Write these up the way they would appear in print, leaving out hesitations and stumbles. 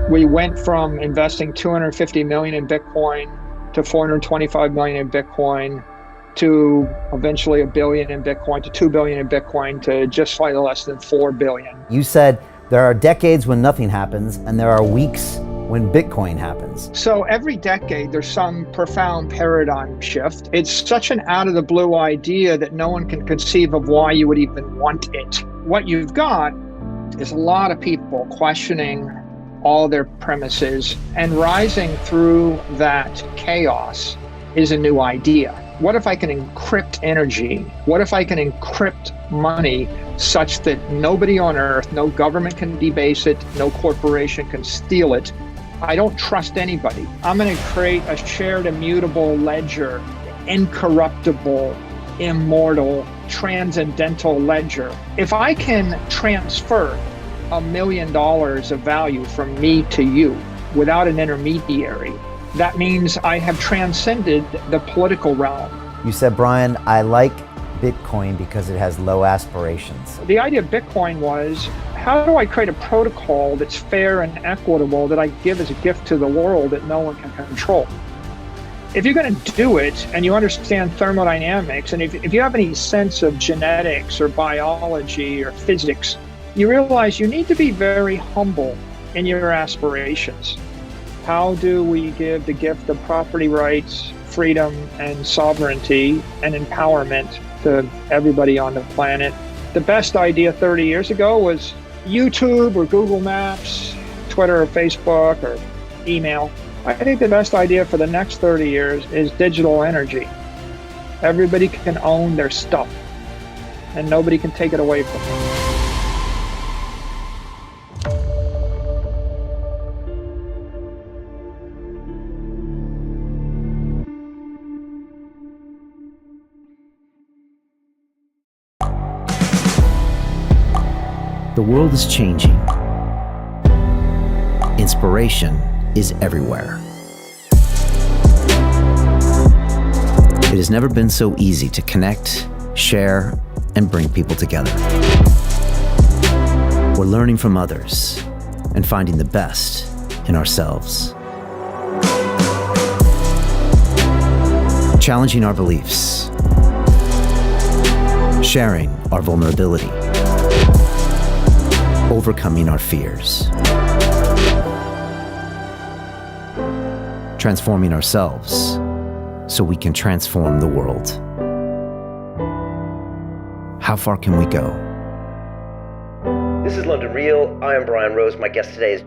We went from investing 250 million in Bitcoin to 425 million in Bitcoin to eventually a billion in Bitcoin to 2 billion in Bitcoin to just slightly less than 4 billion. You said there are decades when nothing happens and there are weeks when Bitcoin happens. So every decade there's some profound paradigm shift. It's such an out of the blue idea that no one can conceive of why you would even want it. What you've got is a lot of people questioning all their premises, and rising through that chaos is a new idea. What if I can encrypt energy? What if I can encrypt money such that nobody on earth, no government can debase it, no corporation can steal it? I don't trust anybody. I'm going to create a shared immutable ledger, incorruptible, immortal, transcendental ledger. If I can transfer $1 million of value from me to you without an intermediary, that means I have transcended the political realm. You said, Brian, I like Bitcoin because it has low aspirations. The idea of Bitcoin was, how do I create a protocol that's fair and equitable that I give as a gift to the world that no one can control? If you're going to do it and you understand thermodynamics, and if you have any sense of genetics or biology or physics, you realize you need to be very humble in your aspirations. How do we give the gift of property rights, freedom, and sovereignty and empowerment to everybody on the planet? The best idea 30 years ago was YouTube or Google Maps, Twitter or Facebook or email. I think the best idea for the next 30 years is digital energy. Everybody can own their stuff and nobody can take it away from them. The world is changing. Inspiration is everywhere. It has never been so easy to connect, share, and bring people together. We're learning from others and finding the best in ourselves. Challenging our beliefs. Sharing our vulnerability. Overcoming our fears. Transforming ourselves so we can transform the world. How far can we go? This is London Real. I am Brian Rose. My guest today is...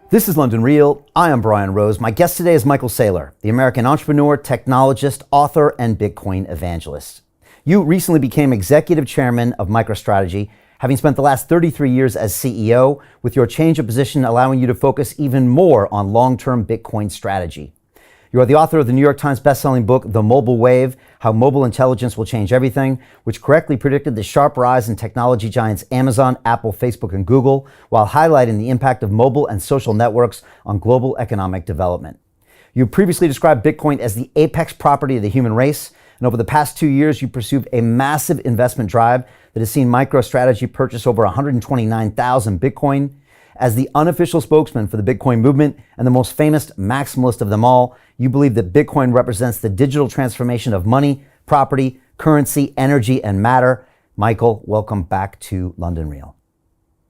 This is London Real. I am Brian Rose. My guest today is Michael Saylor, the American entrepreneur, technologist, author, and Bitcoin evangelist. You recently became executive chairman of MicroStrategy, having spent the last 33 years as CEO, with your change of position allowing you to focus even more on long-term Bitcoin strategy. You are the author of the New York Times bestselling book, The Mobile Wave, How Mobile Intelligence Will Change Everything, which correctly predicted the sharp rise in technology giants Amazon, Apple, Facebook, and Google, while highlighting the impact of mobile and social networks on global economic development. You previously described Bitcoin as the apex property of the human race, and over the past 2 years, you pursued a massive investment drive that has seen MicroStrategy purchase over 129,000 Bitcoin. As the unofficial spokesman for the Bitcoin movement and the most famous maximalist of them all, you believe that Bitcoin represents the digital transformation of money, property, currency, energy, and matter. Michael, welcome back to London Real.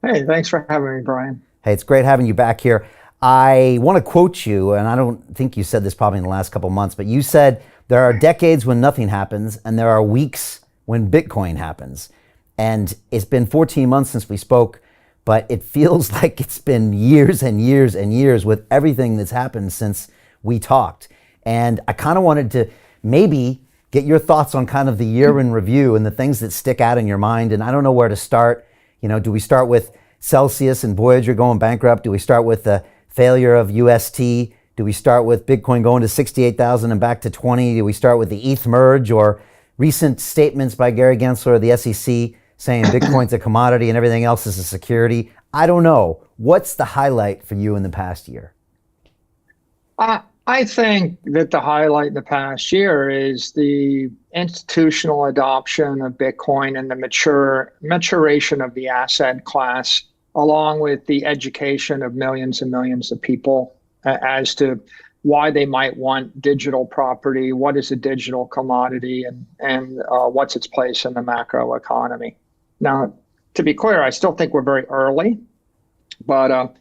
Hey, thanks for having me, Brian. Hey, it's great having you back here. I want to quote you, and I don't think you said this probably in the last couple months, but you said there are decades when nothing happens, and there are weeks when Bitcoin happens. And it's been 14 months since we spoke, but it feels like it's been years and years and years with everything that's happened since we talked. And I kind of wanted to maybe get your thoughts on kind of the year in review and the things that stick out in your mind. And I don't know where to start. You know, do we start with Celsius and Voyager going bankrupt? Do we start with the failure of UST? Do we start with Bitcoin going to 68,000 and back to 20? Do we start with the ETH merge, or recent statements by Gary Gensler of the SEC saying Bitcoin's a commodity and everything else is a security? I don't know. What's the highlight for you in the past year? I think that the highlight in the past year is the institutional adoption of Bitcoin and the maturation of the asset class, along with the education of millions and millions of people as to why they might want digital property, what is a digital commodity, and what's its place in the macroeconomy. Now, to be clear, I still think we're very early, but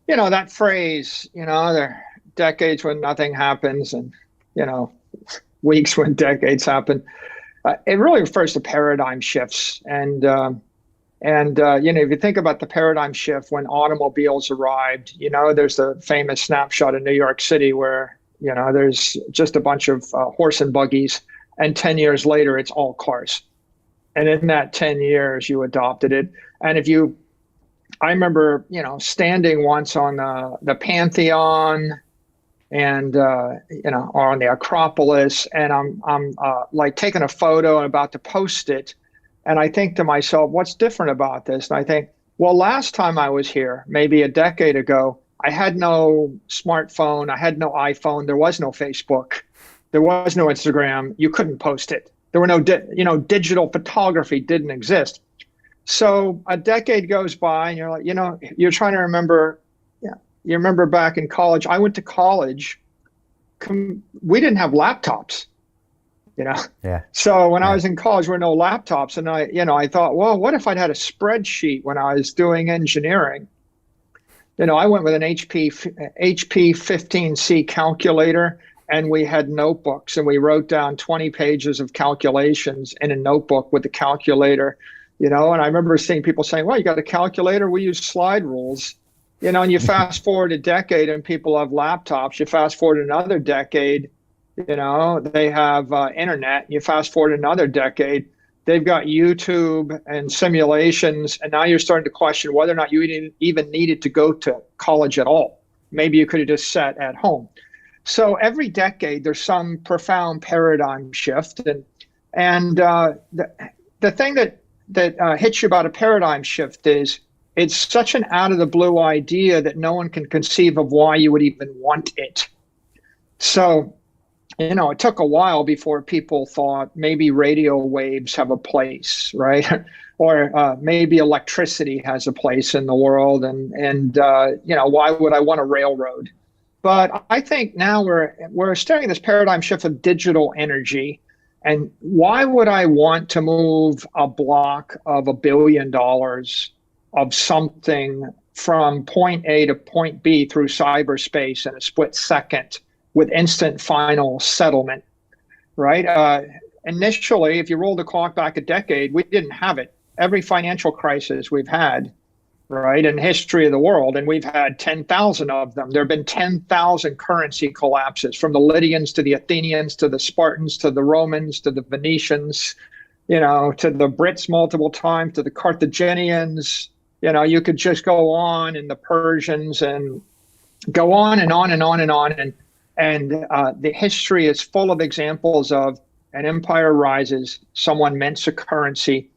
that phrase, there are decades when nothing happens, and weeks when decades happen. It really refers to paradigm shifts, and if you think about the paradigm shift when automobiles arrived, there's the famous snapshot in New York City where there's just a bunch of horse and buggies, and 10 years later it's all cars. And in that 10 years, you adopted it. And I remember, standing once on the Pantheon and, or on the Acropolis, and I'm like taking a photo and about to post it. And I think to myself, what's different about this? And I think, well, last time I was here, maybe a decade ago, I had no smartphone. I had no iPhone. There was no Facebook. There was no Instagram. You couldn't post it. There were no, digital photography didn't exist. So a decade goes by and you're like, you're trying to remember, you remember back in college, I went to college, we didn't have laptops, Yeah. So when I was in college, there were no laptops. And I thought, well, what if I'd had a spreadsheet when I was doing engineering? I went with an HP 15C calculator, and we had notebooks, and we wrote down 20 pages of calculations in a notebook with the calculator, and I remember seeing people saying, well, you got a calculator? We use slide rules, and you fast forward a decade and people have laptops. You fast forward another decade, they have internet. You fast forward another decade, they've got YouTube and simulations. And now you're starting to question whether or not you even needed to go to college at all. Maybe you could have just sat at home. So every decade, there's some profound paradigm shift. And the thing that hits you about a paradigm shift is it's such an out of the blue idea that no one can conceive of why you would even want it. So, it took a while before people thought maybe radio waves have a place, right? Or maybe electricity has a place in the world. And why would I want a railroad? But I think now we're studying this paradigm shift of digital energy. And why would I want to move a block of $1 billion of something from point A to point B through cyberspace in a split second with instant final settlement, right? Initially, if you roll the clock back a decade, we didn't have it. Every financial crisis we've had, right, in the history of the world, and we've had 10,000 of them. There have been 10,000 currency collapses, from the Lydians to the Athenians to the Spartans to the Romans to the Venetians, to the Brits multiple times, to the Carthaginians. You could just go on, and the Persians, and go on and on and on and on. And the history is full of examples of an empire rises, someone mints a currency,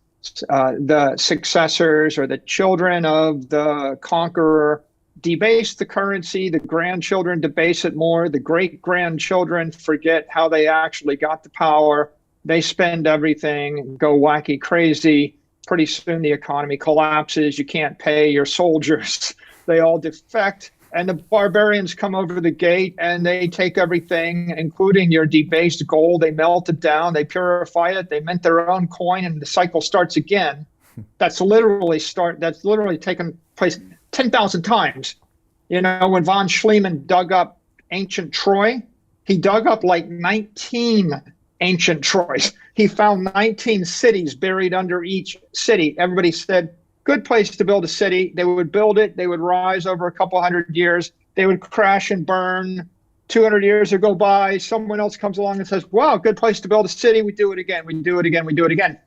the successors or the children of the conqueror debase the currency, the grandchildren debase it more, the great-grandchildren forget how they actually got the power, they spend everything, go wacky crazy, pretty soon the economy collapses, you can't pay your soldiers, they all defect, and the barbarians come over the gate and they take everything, including your debased gold. They melt it down, they purify it, they mint their own coin, and the cycle starts again. That's literally taken place 10,000 times. When von Schliemann dug up ancient Troy, he dug up like 19 ancient Troys. He found 19 cities buried under each city. Everybody said, good place to build a city. They would build it. They would rise over a couple hundred years. They would crash and burn. 200 years would go by. Someone else comes along and says, wow, good place to build a city. We do it again. We do it again. We do it again.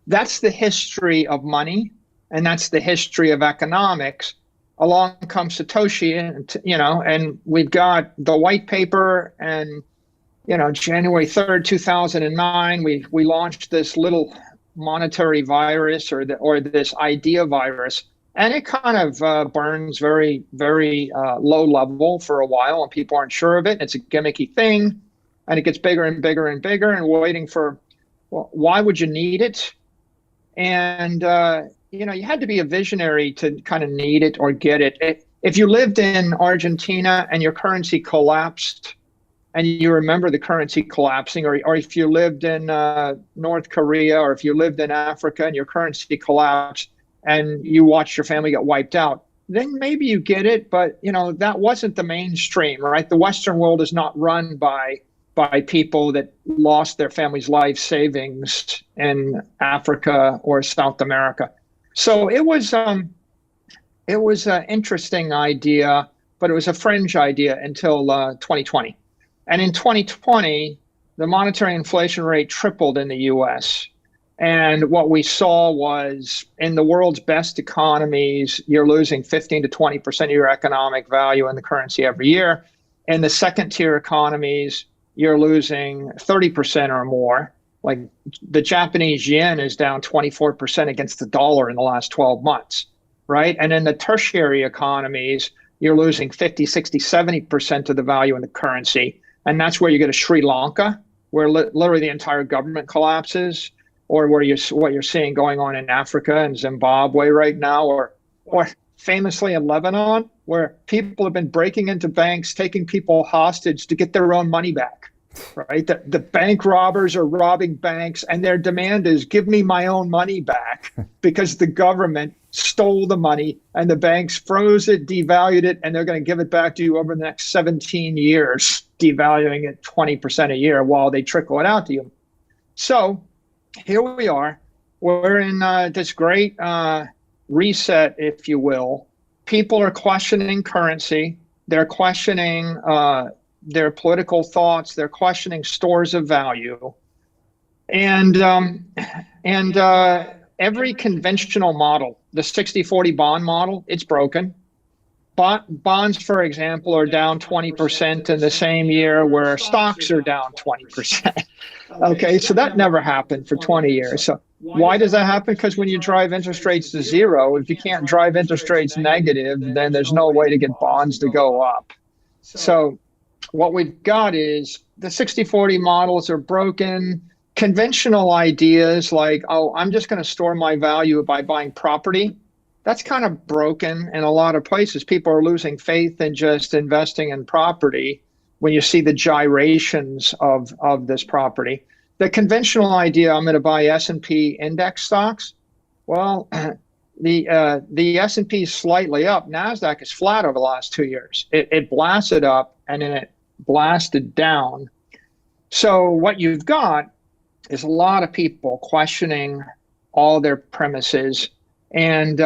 That's the history of money. And that's the history of economics. Along comes Satoshi, and we've got the white paper, and, January 3rd, 2009, we launched this little monetary virus or this idea virus. And it kind of burns very, very low level for a while, and people aren't sure of it. It's a gimmicky thing, and it gets bigger and bigger and bigger, and waiting for, well, why would you need it? And you had to be a visionary to kind of need it or get it. If you lived in Argentina and your currency collapsed, and you remember the currency collapsing, or if you lived in North Korea, or if you lived in Africa and your currency collapsed, and you watched your family get wiped out, then maybe you get it. But that wasn't the mainstream, right? The Western world is not run by people that lost their family's life savings in Africa or South America. So it was an interesting idea, but it was a fringe idea until 2020. And in 2020, the monetary inflation rate tripled in the US. And what we saw was, in the world's best economies, you're losing 15 to 20% of your economic value in the currency every year. In the second tier economies, you're losing 30% or more. Like the Japanese yen is down 24% against the dollar in the last 12 months, right? And in the tertiary economies, you're losing 50, 60, 70% of the value in the currency. And that's where you get a Sri Lanka, where literally the entire government collapses, or what you're seeing going on in Africa and Zimbabwe right now, or famously in Lebanon, where people have been breaking into banks, taking people hostage to get their own money back, right? The bank robbers are robbing banks, and their demand is, give me my own money back, because the government stole the money and the banks froze it, devalued it, and they're going to give it back to you over the next 17 years, devaluing it 20% a year while they trickle it out to you. So here we are. We're in this great reset, if you will. People are questioning currency. They're questioning their political thoughts. They're questioning stores of value. And every conventional model, the 60-40 bond model, it's broken. Bonds, for example, are down 20% in the same year where stocks are down 20%. Okay, so that never happened for 20 years. So why does that happen? Because when you drive interest rates to zero, if you can't drive interest rates negative, then there's no way to get bonds to go up. So what we've got is the 60-40 models are broken. Conventional ideas like, oh, I'm just going to store my value by buying property, that's kind of broken in a lot of places. People are losing faith in just investing in property when you see the gyrations of this property. The conventional idea, I'm going to buy S&P index stocks. Well, the S&P is slightly up. NASDAQ is flat over the last 2 years. It blasted up and then it blasted down. So what you've got is a lot of people questioning all their premises, and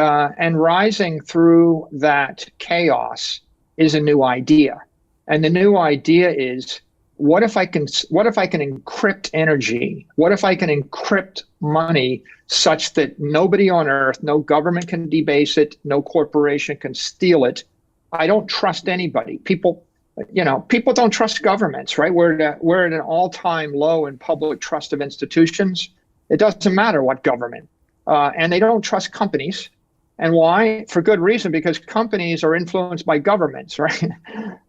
rising through that chaos is a new idea. And the new idea is, what if I can encrypt energy? What if I can encrypt money such that nobody on earth, no government can debase it, no corporation can steal it? I don't trust anybody. People don't trust governments, right? We're at an all-time low in public trust of institutions. It doesn't matter what government. And they don't trust companies. And why? For good reason, because companies are influenced by governments, right?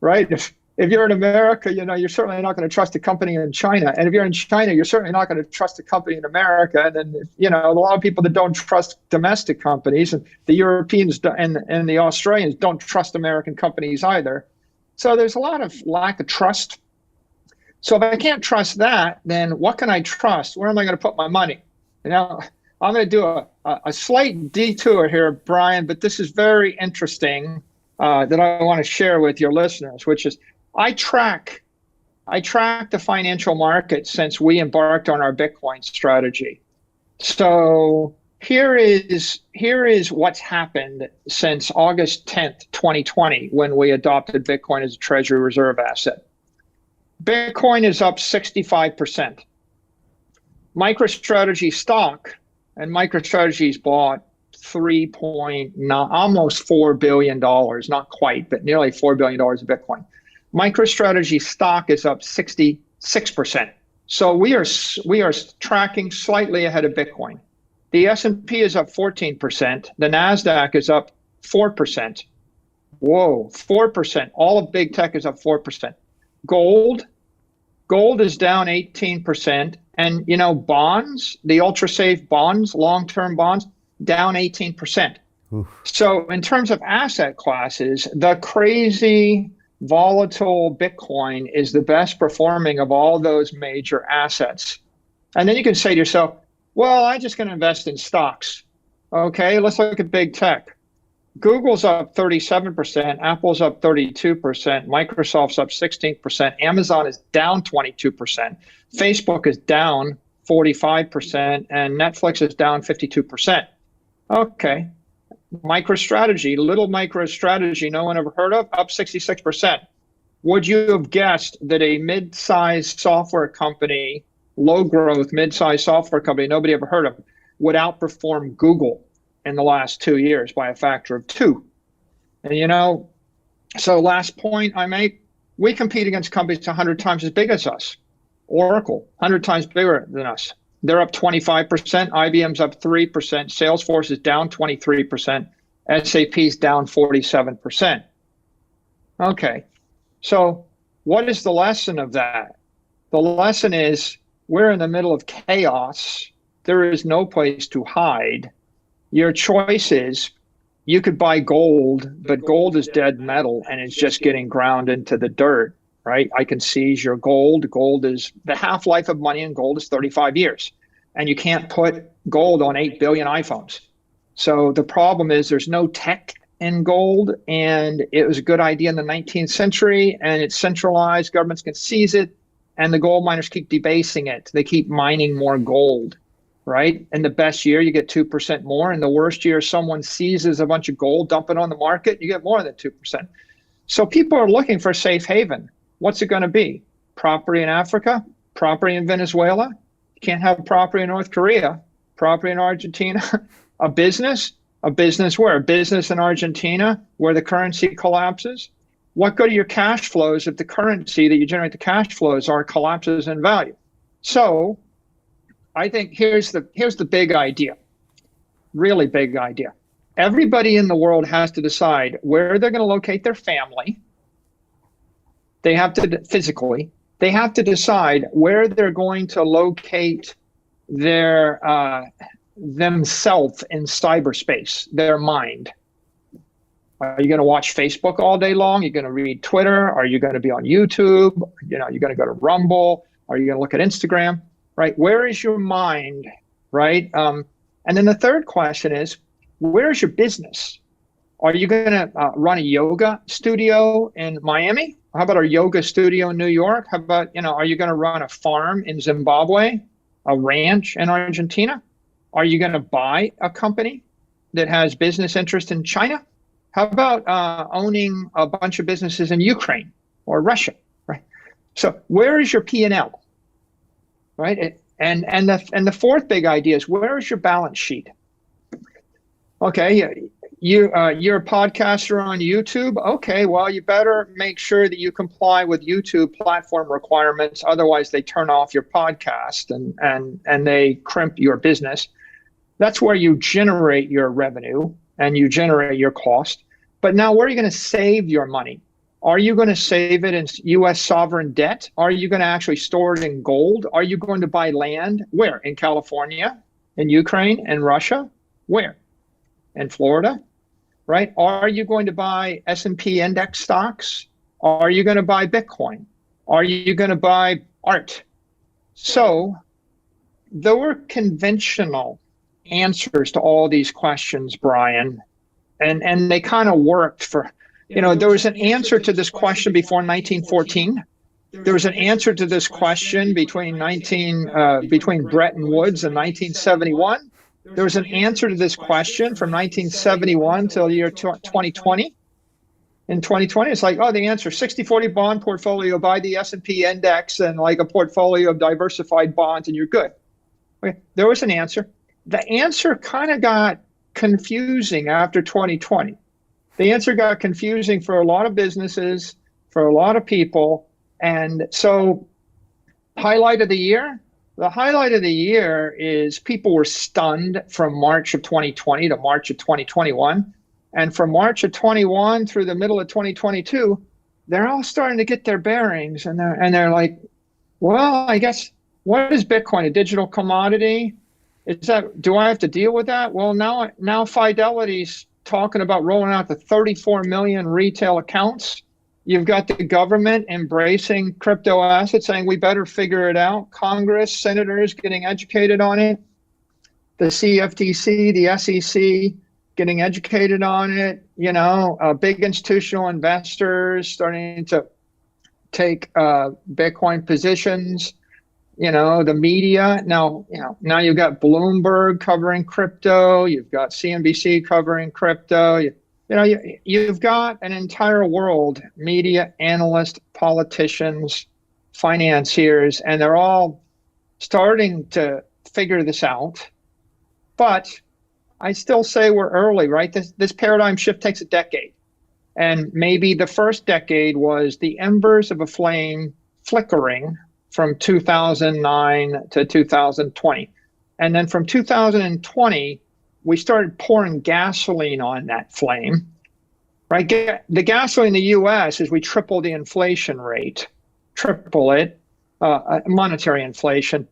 Right? If you're in America, you're certainly not going to trust a company in China. And if you're in China, you're certainly not going to trust a company in America. And then, a lot of people that don't trust domestic companies, and the Europeans and the Australians don't trust American companies either. So there's a lot of lack of trust. So if I can't trust that, then what can I trust? Where am I going to put my money? I'm going to do a slight detour here, Brian, but this is very interesting that I want to share with your listeners, which is I track the financial market since we embarked on our Bitcoin strategy. So here is what's happened since August 10th, 2020, when we adopted Bitcoin as a treasury reserve asset. Bitcoin is up 65%. MicroStrategy stock, and MicroStrategy's bought almost $4 billion, not quite, but nearly $4 billion of Bitcoin. MicroStrategy stock is up 66%. So we are tracking slightly ahead of Bitcoin. The S&P is up 14%. The NASDAQ is up 4%. Whoa, 4%. All of big tech is up 4%. Gold is down 18%. And, bonds, the ultra safe bonds, long-term bonds, down 18%. Oof. So in terms of asset classes, the crazy volatile Bitcoin is the best performing of all those major assets. And then you can say to yourself, well, I'm just going to invest in stocks. Okay, let's look at big tech. Google's up 37%, Apple's up 32%, Microsoft's up 16%, Amazon is down 22%, Facebook is down 45%, and Netflix is down 52%. Okay, MicroStrategy, little MicroStrategy, no one ever heard of, up 66%. Would you have guessed that a mid-sized software company, low growth, mid-sized software company nobody ever heard of, would outperform Google in the last 2 years by a factor of 2? And so last point I make, we compete against companies 100 times as big as us. Oracle, 100 times bigger than us. They're up 25%, IBM's up 3%, Salesforce is down 23%, SAP's down 47%. Okay, so what is the lesson of that? The lesson is we're in the middle of chaos. There is no place to hide. Your choice is you could buy gold, but gold is dead metal and it's just getting ground into the dirt, right? I can seize your gold. Gold is the half-life of money, and gold is 35 years. And you can't put gold on 8 billion iPhones. So the problem is there's no tech in gold, and it was a good idea in the 19th century, and it's centralized. Governments can seize it, and the gold miners keep debasing it. They keep mining more gold, right? In the best year, you get 2% more. In the worst year, someone seizes a bunch of gold, dump it on the market, you get more than 2%. So people are looking for a safe haven. What's it going to be? Property in Africa? Property in Venezuela? You can't have property in North Korea. Property in Argentina? A business? A business where? A business in Argentina where the currency collapses? What good are your cash flows if the currency that you generate the cash flows are collapses in value? So I think here's the big idea, really big idea. Everybody in the world has to decide where they're going to locate their family. They have to physically. They have to decide where they're going to locate their themselves in cyberspace, their mind. Are you going to watch Facebook all day long? Are you going to read Twitter? Are you going to be on YouTube? You're going to go to Rumble? Are you going to look at Instagram? Right? Where is your mind? Right? And then the third question is, where is your business? Are you going to run a yoga studio in Miami? How about a yoga studio in New York? How about, are you going to run a farm in Zimbabwe, a ranch in Argentina? Are you going to buy a company that has business interest in China? How about owning a bunch of businesses in Ukraine or Russia? Right. So where is your P&L? Right. And the fourth big idea is, where is your balance sheet? Okay. You're a podcaster on YouTube. Okay, well, you better make sure that you comply with YouTube platform requirements. Otherwise, they turn off your podcast and they crimp your business. That's where you generate your revenue and you generate your cost. But now, where are you going to save your money? Are you going to save it in U.S. sovereign debt? Are you going to actually store it in gold? Are you going to buy land? Where? In California? In Ukraine? In Russia? Where? In Florida? Right? Are you going to buy S&P index stocks? Are you going to buy Bitcoin? Are you going to buy art? So there were conventional answers to all these questions, Brian, and they kind of worked for, there was an answer to this question before 1914. There was an answer to this question between Bretton Woods and 1971. There was an answer to this question from 1971 till the year 2020. In 2020, it's like, the answer, 60-40 bond portfolio, buy the S&P index and like a portfolio of diversified bonds and you're good. Okay. There was an answer. The answer kind of got confusing after 2020. The answer got confusing for a lot of businesses, for a lot of people. And so highlight of the year, The highlight of the year is people were stunned from March of 2020 to March of 2021. And from March of 21 through the middle of 2022, they're all starting to get their bearings, and they're like, well, I guess, what is Bitcoin? A digital commodity? Do I have to deal with that? Well, now Fidelity's talking about rolling out the 34 million retail accounts. You've got the government embracing crypto assets, saying we better figure it out. Congress, senators getting educated on it. The CFTC, the SEC getting educated on it. Big institutional investors starting to take Bitcoin positions. The media now you've got Bloomberg covering crypto. You've got CNBC covering crypto. You've got an entire world, media analysts, politicians, financiers, and they're all starting to figure this out. But I still say we're early, right? This paradigm shift takes a decade. And maybe the first decade was the embers of a flame flickering from 2009 to 2020. And then from 2020, we started pouring gasoline on that flame, right? The gasoline in the US is we triple the inflation rate, monetary inflation.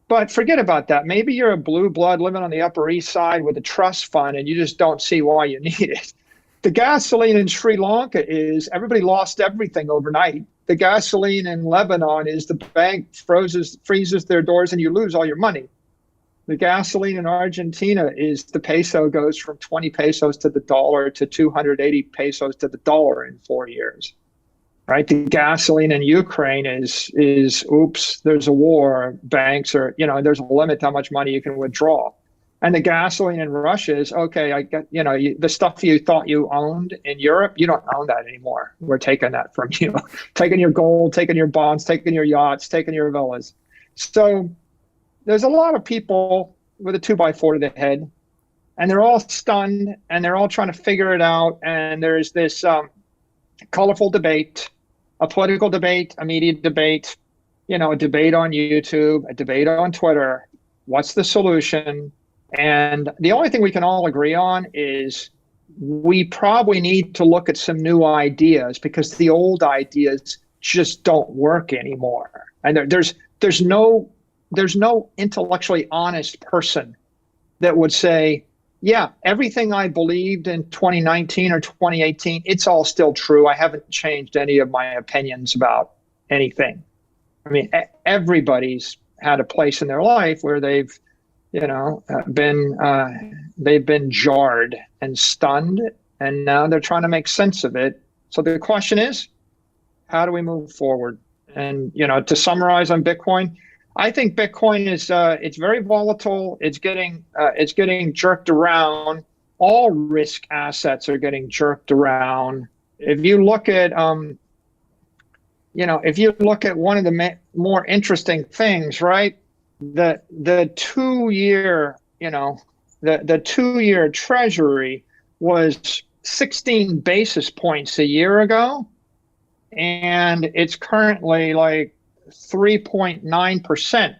But forget about that. Maybe you're a blue blood living on the Upper East Side with a trust fund and you just don't see why you need it. The gasoline in Sri Lanka is everybody lost everything overnight. The gasoline in Lebanon is the bank freezes their doors and you lose all your money. The gasoline in Argentina is the peso goes from 20 pesos to the dollar to 280 pesos to the dollar in 4 years. Right? The gasoline in Ukraine is oops, there's a war. Banks are, there's a limit to how much money you can withdraw. And the gasoline in Russia is, okay, I get, the stuff you thought you owned in Europe, you don't own that anymore. We're taking that from you. Taking your gold, taking your bonds, taking your yachts, taking your villas. So there's a lot of people with a 2x4 to the head, and they're all stunned, and they're all trying to figure it out. And there's this colorful debate, a political debate, a media debate, a debate on YouTube, a debate on Twitter. What's the solution? And the only thing we can all agree on is we probably need to look at some new ideas because the old ideas just don't work anymore. And there's no intellectually honest person that would say, yeah, everything I believed in 2019 or 2018, it's all still true. I haven't changed any of my opinions about anything. I mean, everybody's had a place in their life where they've been jarred and stunned, and now they're trying to make sense of it. So the question is, how do we move forward? And, to summarize on Bitcoin, I think Bitcoin is it's very volatile. It's getting jerked around. All risk assets are getting jerked around. If you look at one of the more interesting things, right? The 2-year the 2-year treasury was 16 basis points a year ago, and it's currently like 3.9%.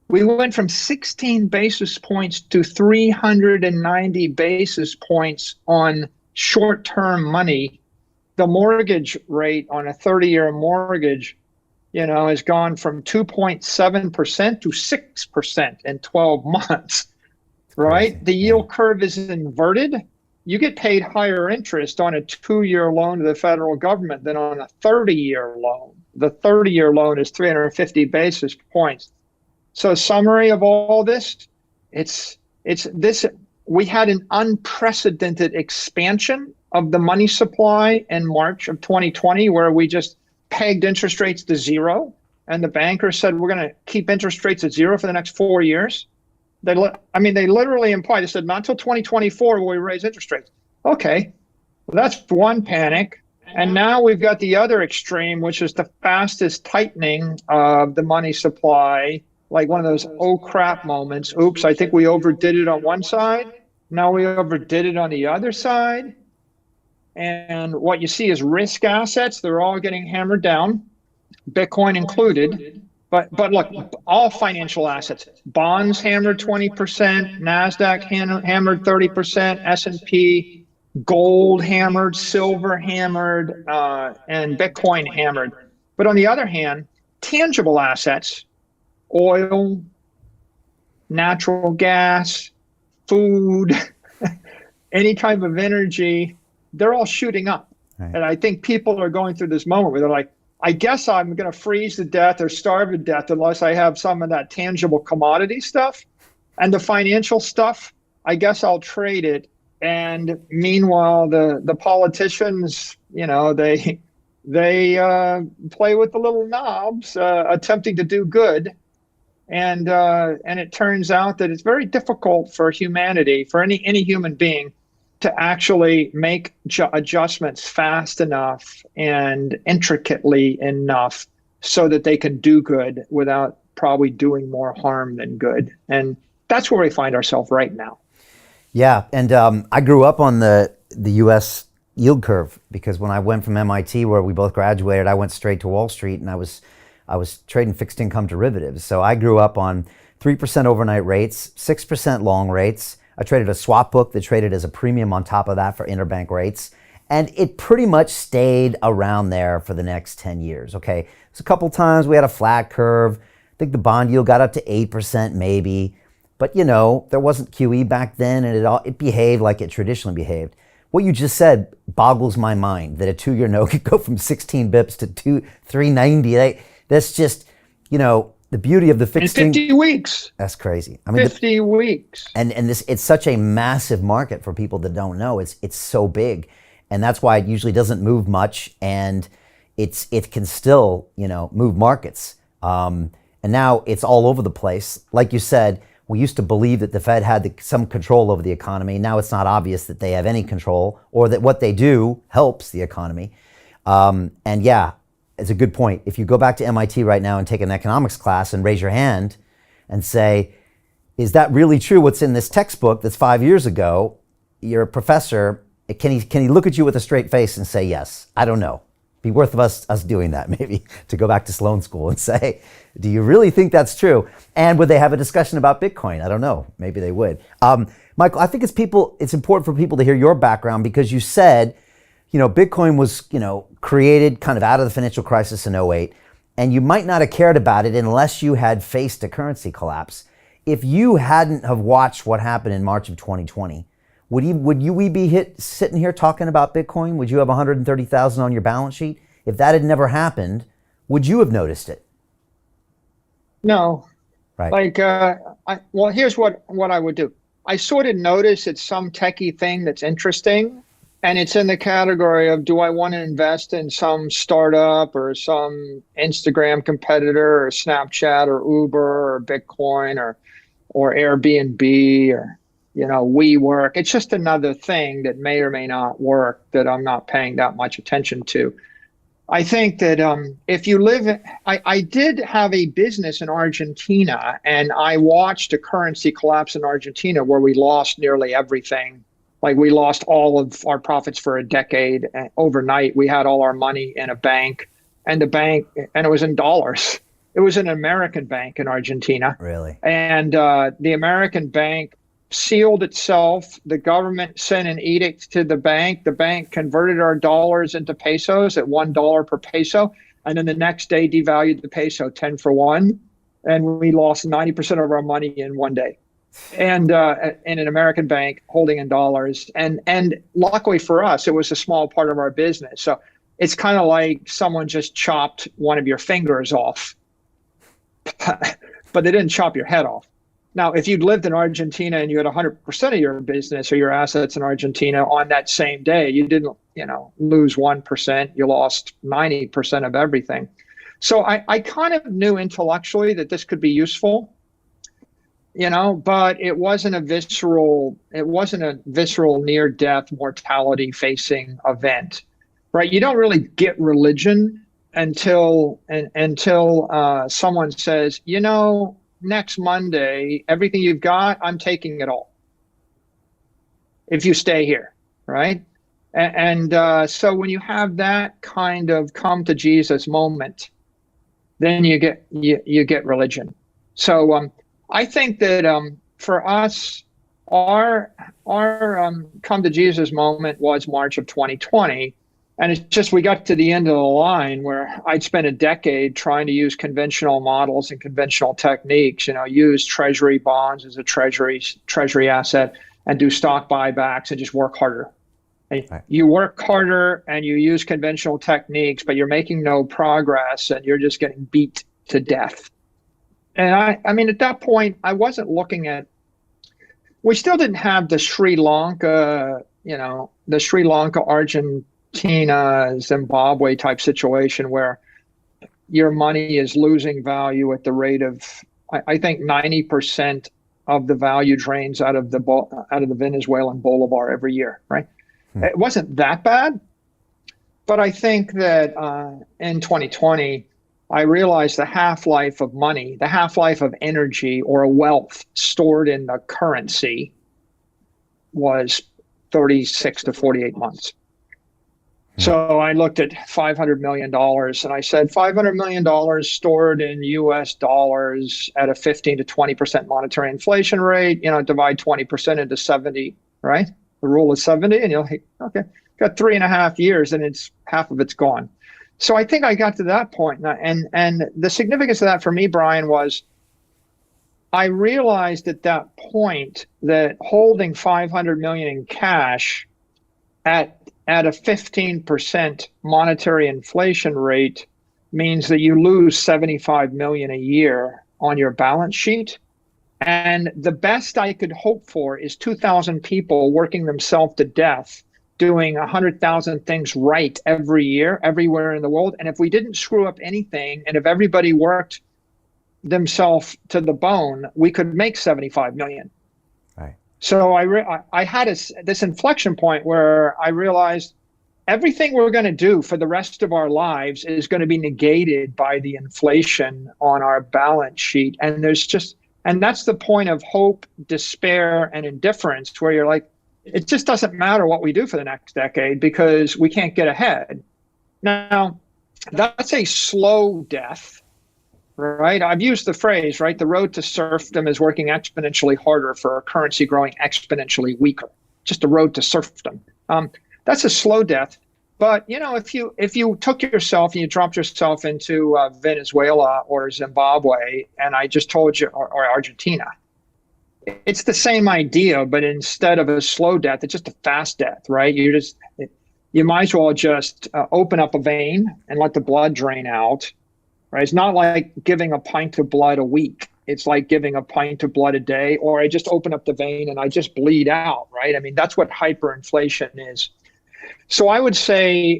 We went from 16 basis points to 390 basis points on short-term money. The mortgage rate on a 30-year mortgage, has gone from 2.7% to 6% in 12 months, right? Crazy. The yield curve is inverted. You get paid higher interest on a 2-year loan to the federal government than on a 30-year loan. The 30-year loan is 350 basis points. So summary of all this, it's this. We had an unprecedented expansion of the money supply in March of 2020, where we just pegged interest rates to zero. And the banker said, we're going to keep interest rates at zero for the next 4 years. They literally implied, they said, not until 2024 will we raise interest rates. Okay, well, that's one panic. And now we've got the other extreme, which is the fastest tightening of the money supply, like one of those oh crap moments. Oops, I think we overdid it on one side. Now we overdid it on the other side. And what you see is risk assets. They're all getting hammered down, Bitcoin included. But look, all financial assets, bonds hammered 20%, NASDAQ hammered 30%, S&P, gold hammered, silver hammered, and Bitcoin hammered. But on the other hand, tangible assets, oil, natural gas, food, any type of energy, they're all shooting up. Right. And I think people are going through this moment where they're like, I guess I'm going to freeze to death or starve to death unless I have some of that tangible commodity stuff. And the financial stuff, I guess I'll trade it. And meanwhile, the politicians, they play with the little knobs, attempting to do good. And it turns out that it's very difficult for humanity, for any human being, to actually make adjustments fast enough and intricately enough so that they can do good without probably doing more harm than good. And that's where we find ourselves right now. Yeah, and I grew up on the U.S. yield curve, because when I went from MIT, where we both graduated, I went straight to Wall Street, and I was trading fixed income derivatives. So I grew up on 3% overnight rates, 6% long rates. I traded a swap book that traded as a premium on top of that for interbank rates. And it pretty much stayed around there for the next 10 years. Okay, so a couple times we had a flat curve. I think the bond yield got up to 8% maybe. But there wasn't QE back then, and it behaved like it traditionally behaved. What you just said boggles my mind, that a 2-year note could go from 16 bips to 390. That's just, the beauty of the fixed in 50 weeks. That's crazy. I mean, 50 weeks. And it's such a massive market for people that don't know. It's so big, and that's why it usually doesn't move much, and it can still move markets. And now it's all over the place. Like you said, we used to believe that the Fed had some control over the economy. Now it's not obvious that they have any control, or that what they do helps the economy. And yeah. It's a good point. If you go back to MIT right now and take an economics class and raise your hand and say, is that really true what's in this textbook that's 5 years ago? Your professor, can he look at you with a straight face and say yes? I don't know. Be worth of us doing that, maybe, to go back to Sloan School and say, do you really think that's true? And would they have a discussion about Bitcoin? I don't know. Maybe they would. Michael, I think it's important for people to hear your background, because you said, Bitcoin was, created kind of out of the financial crisis in '08, and you might not have cared about it unless you had faced a currency collapse. If you hadn't have watched what happened in March of 2020, would we be sitting here talking about Bitcoin? Would you have 130,000 on your balance sheet? If that had never happened, would you have noticed it? No. Right. Well, here's what I would do. I sort of notice it's some techie thing that's interesting. And it's in the category of, do I want to invest in some startup or some Instagram competitor or Snapchat or Uber or Bitcoin or Airbnb or, WeWork? It's just another thing that may or may not work that I'm not paying that much attention to. I think that if you I did have a business in Argentina, and I watched a currency collapse in Argentina where we lost nearly everything. Like, we lost all of our profits for a decade. And overnight, we had all our money in a bank, and it was in dollars. It was an American bank in Argentina. Really? And the American bank sealed itself. The government sent an edict to the bank. The bank converted our dollars into pesos at $1 per peso. And then the next day devalued the peso 10 for 1. And we lost 90% of our money in one day. And in an American bank holding in dollars. And luckily for us, it was a small part of our business. So it's kind of like someone just chopped one of your fingers off, but they didn't chop your head off. Now, if you'd lived in Argentina and you had 100% of your business or your assets in Argentina on that same day, you didn't, lose 1%, you lost 90% of everything. So I kind of knew intellectually that this could be useful. But it wasn't a visceral near-death mortality facing event, right? You don't really get religion until someone says, next Monday, everything you've got, I'm taking it all. If you stay here, right? And so when you have that kind of come to Jesus moment, then you get religion. So I think that for us, our come to Jesus moment was March of 2020. And it's just, we got to the end of the line where I'd spent a decade trying to use conventional models and conventional techniques, use treasury bonds as a treasury asset and do stock buybacks and just work harder. Right. You work harder and you use conventional techniques, but you're making no progress and you're just getting beat to death. And I mean, at that point, I wasn't looking at, we still didn't have the Sri Lanka, Argentina, Zimbabwe type situation where your money is losing value at the rate of, I think 90% of the value drains out of the Venezuelan bolivar every year, right? It wasn't that bad, but I think that in 2020, I realized the half-life of money, the half-life of energy or wealth stored in the currency was 36 to 48 months. So I looked at $500 million and I said, $500 million stored in US dollars at a 15 to 20% monetary inflation rate, divide 20% into 70, right? The rule is 70, and you'll think, okay, got 3.5 years and half of it's gone. So I think I got to that point. And the significance of that for me, Brian, was I realized at that point that holding 500 million in cash at a 15% monetary inflation rate means that you lose 75 million a year on your balance sheet. And the best I could hope for is 2,000 people working themselves to death, doing 100,000 things right every year, everywhere in the world. And if we didn't screw up anything, and if everybody worked themselves to the bone, we could make 75 million. Right. So I had this inflection point where I realized everything we're going to do for the rest of our lives is going to be negated by the inflation on our balance sheet. And that's the point of hope, despair, and indifference, where you're like, it just doesn't matter what we do for the next decade because we can't get ahead. Now, that's a slow death, right? I've used the phrase, right? The road to serfdom is working exponentially harder for a currency growing exponentially weaker. Just a road to serfdom. That's a slow death. But if you took yourself and you dropped yourself into Venezuela or Zimbabwe, and I just told you, or Argentina, it's the same idea, but instead of a slow death, it's just a fast death, right? You might as well just open up a vein and let the blood drain out, right? It's not like giving a pint of blood a week. It's like giving a pint of blood a day, or I just open up the vein and I just bleed out, right? I mean, that's what hyperinflation is. So I would say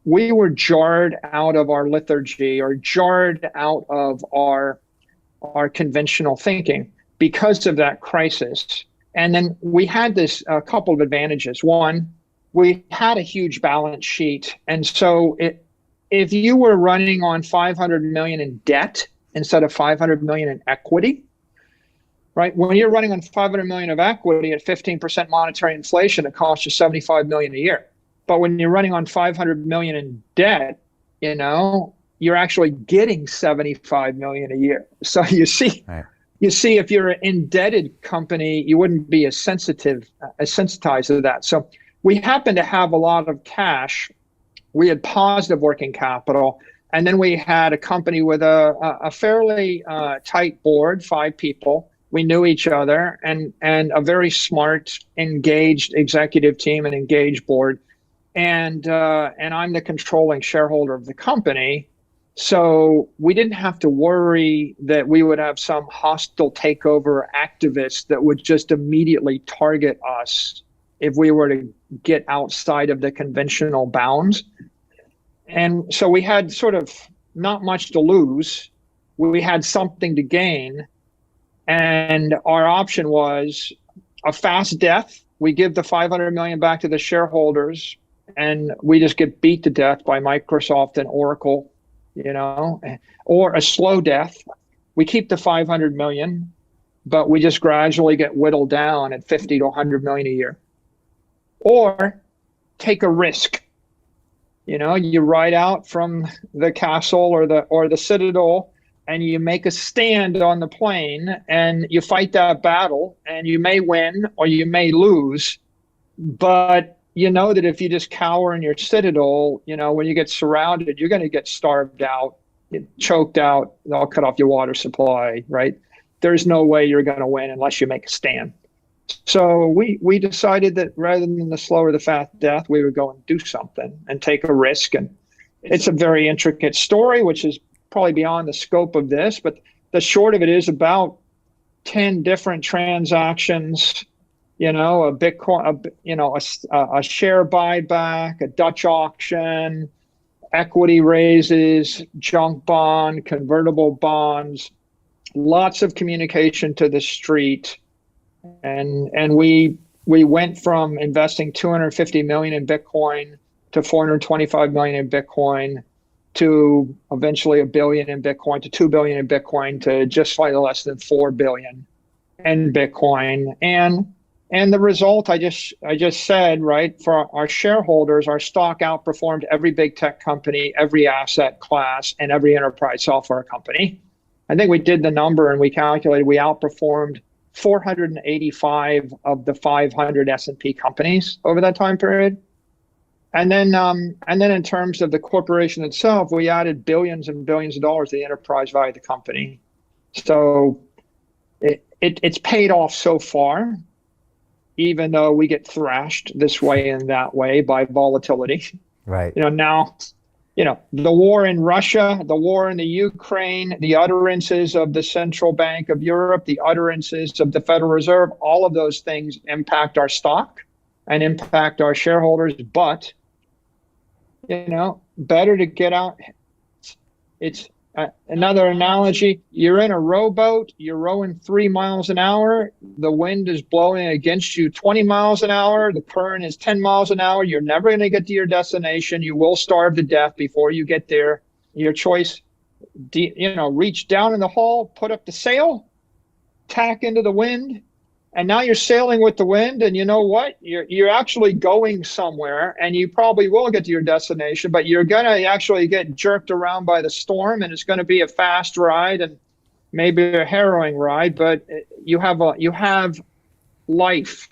we were jarred out of our liturgy or jarred out of our conventional thinking because of that crisis. And then we had this couple of advantages. One, we had a huge balance sheet. And so if you were running on 500 million in debt instead of 500 million in equity, right? When you're running on 500 million of equity at 15% monetary inflation, it costs you 75 million a year. But when you're running on 500 million in debt, you're actually getting 75 million a year. So you see, right. If you're an indebted company, you wouldn't be as sensitized to that. So we happen to have a lot of cash. We had positive working capital. And then we had a company with a fairly tight board, 5 people. We knew each other and a very smart, engaged executive team and engaged board. And I'm the controlling shareholder of the company. So we didn't have to worry that we would have some hostile takeover activists that would just immediately target us if we were to get outside of the conventional bounds. And so we had sort of not much to lose. We had something to gain. And our option was a fast death. We give the 500 million back to the shareholders, and we just get beat to death by Microsoft and Oracle, or a slow death. We keep the 500 million, but we just gradually get whittled down at 50 to 100 million a year. Or take a risk You ride out from the castle or the citadel, and you make a stand on the plain, and you fight that battle, and you may win or you may lose, but you know that if you just cower in your citadel, when you get surrounded, you're going to get starved out, choked out, they'll cut off your water supply, right? There's no way you're going to win unless you make a stand. So we decided that rather than the slow or the fast death, we would go and do something and take a risk. And it's a very intricate story, which is probably beyond the scope of this, but the short of it is about 10 different transactions, a Bitcoin, a share buyback, a Dutch auction, equity raises, junk bond, convertible bonds, lots of communication to the street. And we went from investing 250 million in Bitcoin to 425 million in Bitcoin to eventually $1 billion in Bitcoin to $2 billion in Bitcoin to just slightly less than 4 billion in Bitcoin. And the result I just said, right, for our shareholders, our stock outperformed every big tech company, every asset class, and every enterprise software company. I think we did the number and we calculated we outperformed 485 of the 500 S&P companies over that time period. And then in terms of the corporation itself, we added billions and billions of dollars to the enterprise value of the company. So it's paid off so far, even though we get thrashed this way and that way by volatility. Right. Now, the war in Russia, the war in the Ukraine, the utterances of the Central Bank of Europe, the utterances of the Federal Reserve, all of those things impact our stock and impact our shareholders. But, better to get out. It's another analogy. You're in a rowboat, you're rowing 3 miles an hour. The wind is blowing against you 20 miles an hour. The current is 10 miles an hour. You're never going to get to your destination. You will starve to death before you get there. Your choice, reach down in the hull, put up the sail, tack into the wind, and now you're sailing with the wind. And you know what? You're actually going somewhere, and you probably will get to your destination, but you're going to actually get jerked around by the storm, and it's going to be a fast ride and maybe a harrowing ride, but you have life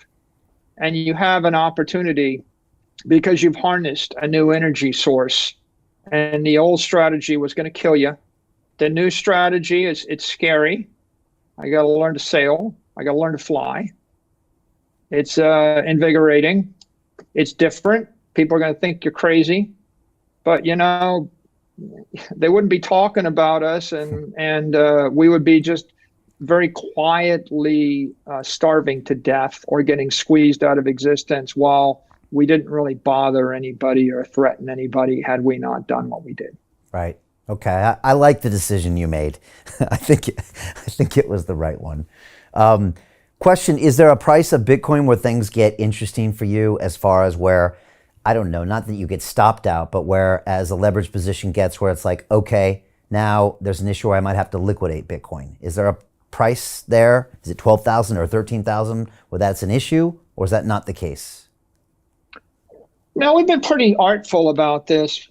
and you have an opportunity because you've harnessed a new energy source, and the old strategy was going to kill you. The new strategy it's scary. I got to learn to sail. I got to learn to fly. It's invigorating. It's different. People are going to think you're crazy, but they wouldn't be talking about us, and we would be just very quietly starving to death or getting squeezed out of existence while we didn't really bother anybody or threaten anybody had we not done what we did. Right. Okay. I like the decision you made. I think it was the right one. Question, is there a price of Bitcoin where things get interesting for you as far as where, I don't know, not that you get stopped out, but where as a leverage position gets where it's like, okay, now there's an issue where I might have to liquidate Bitcoin. Is there a price there? Is it 12,000 or 13,000 where that's an issue, or is that not the case? No, we've been pretty artful about this.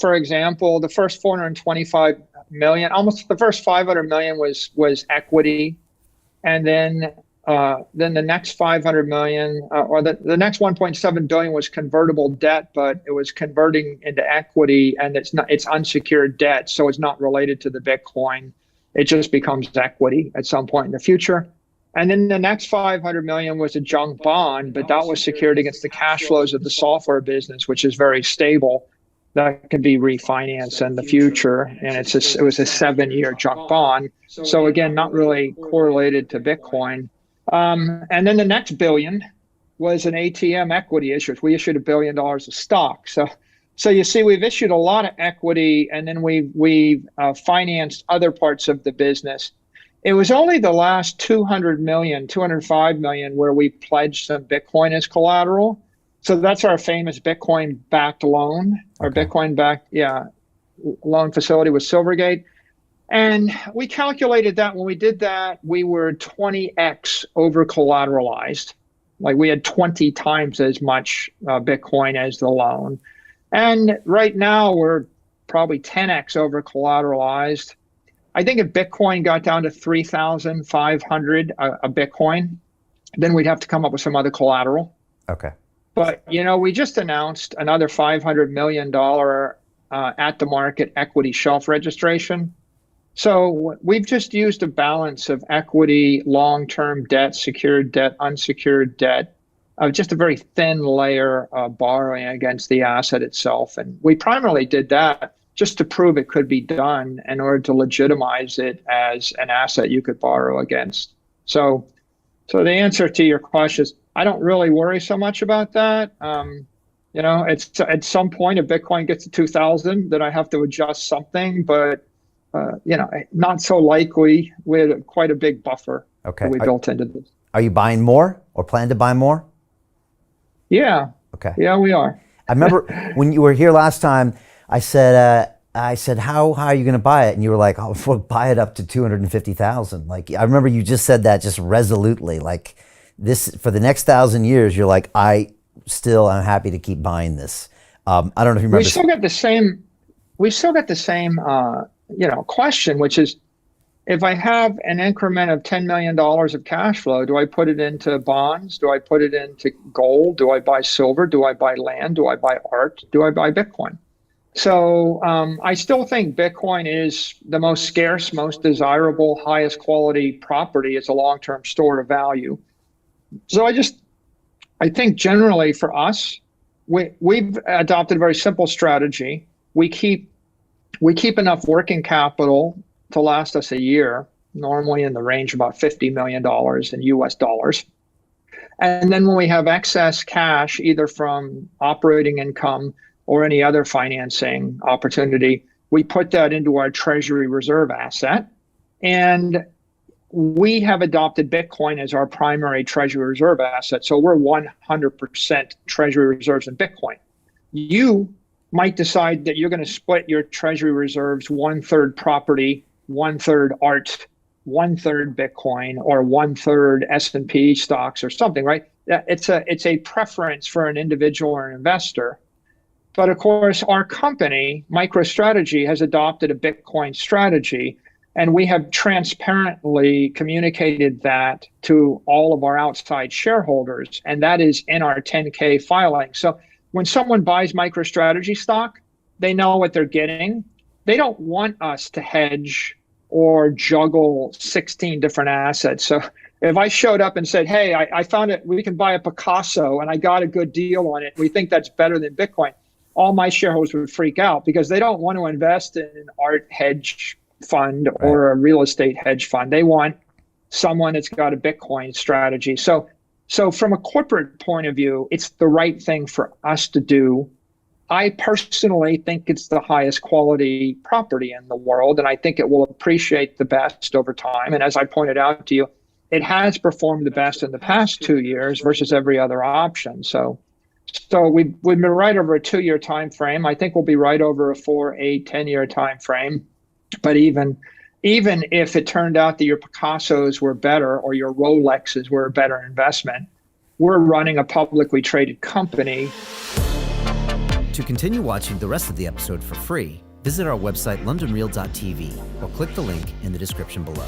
For example, the first 425 million, almost the first 500 million was equity. And then the next 500 million or the next 1.7 billion was convertible debt, but it was converting into equity, and it's unsecured debt. So it's not related to the Bitcoin. It just becomes equity at some point in the future. And then the next 500 million was a junk bond, but that was secured against the cash flows of the software business, which is very stable. That can be refinanced in the future, and it was a 7-year junk bond. So again, not really correlated to Bitcoin. And then the next billion was an ATM equity issuance. We issued $1 billion of stock. So you see, we've issued a lot of equity, and then we've financed other parts of the business. It was only the last 205 million where we pledged some Bitcoin as collateral. So that's our famous Bitcoin-backed loan, or Bitcoin-backed, loan facility with Silvergate. And we calculated that when we did that, we were 20x over collateralized. Like we had 20 times as much Bitcoin as the loan. And right now we're probably 10x over collateralized. I think if Bitcoin got down to 3,500 a Bitcoin, then we'd have to come up with some other collateral. Okay. But, we just announced another $500 million at the market equity shelf registration. So we've just used a balance of equity, long-term debt, secured debt, unsecured debt, just a very thin layer of borrowing against the asset itself. And we primarily did that just to prove it could be done in order to legitimize it as an asset you could borrow against. So the answer to your question is, I don't really worry so much about that. It's at some point if Bitcoin gets to 2,000, then I have to adjust something, but not so likely. We had quite a big buffer that we built into this. Are you buying more or plan to buy more? Yeah. Okay. Yeah, we are. I remember when you were here last time, I said, how are you going to buy it? And you were like, oh, we'll buy it up to 250,000. Like, I remember you just said that just resolutely, like this for the next 1,000 years. You're like, I'm happy to keep buying this. I don't know if you remember. We still got the same, question, which is, if I have an increment of $10 million of cash flow, do I put it into bonds? Do I put it into gold? Do I buy silver? Do I buy land? Do I buy art? Do I buy Bitcoin? So I still think Bitcoin is the most scarce, most desirable, highest quality property. It's a long-term store of value. So I think generally for us, we've adopted a very simple strategy. We keep enough working capital to last us a year, normally in the range of about $50 million in US dollars. And then when we have excess cash, either from operating income or any other financing opportunity, we put that into our treasury reserve asset. And we have adopted Bitcoin as our primary treasury reserve asset. So we're 100% treasury reserves in Bitcoin. You might decide that you're going to split your treasury reserves 1/3 property, 1/3 art, 1/3 Bitcoin, or 1/3 S&P stocks or something, right? It's a preference for an individual or an investor. But of course, our company, MicroStrategy, has adopted a Bitcoin strategy, and we have transparently communicated that to all of our outside shareholders, and that is in our 10K filing. So when someone buys MicroStrategy stock, they know what they're getting. They don't want us to hedge or juggle 16 different assets. So if I showed up and said, hey, I found it, we can buy a Picasso and I got a good deal on it, we think that's better than Bitcoin, all my shareholders would freak out because they don't want to invest in an art hedge fund or a real estate hedge fund. They want someone that's got a Bitcoin strategy. So from a corporate point of view, it's the right thing for us to do. I personally think it's the highest quality property in the world, and I think it will appreciate the best over time. And as I pointed out to you, it has performed the best in the past 2 years versus every other option. So we've been right over a 2-year time frame. I think we'll be right over a 4, 8, 10-year time frame. But even if it turned out that your Picassos were better or your Rolexes were a better investment, we're running a publicly traded company. To continue watching the rest of the episode for free, visit our website londonreal.tv or click the link in the description below.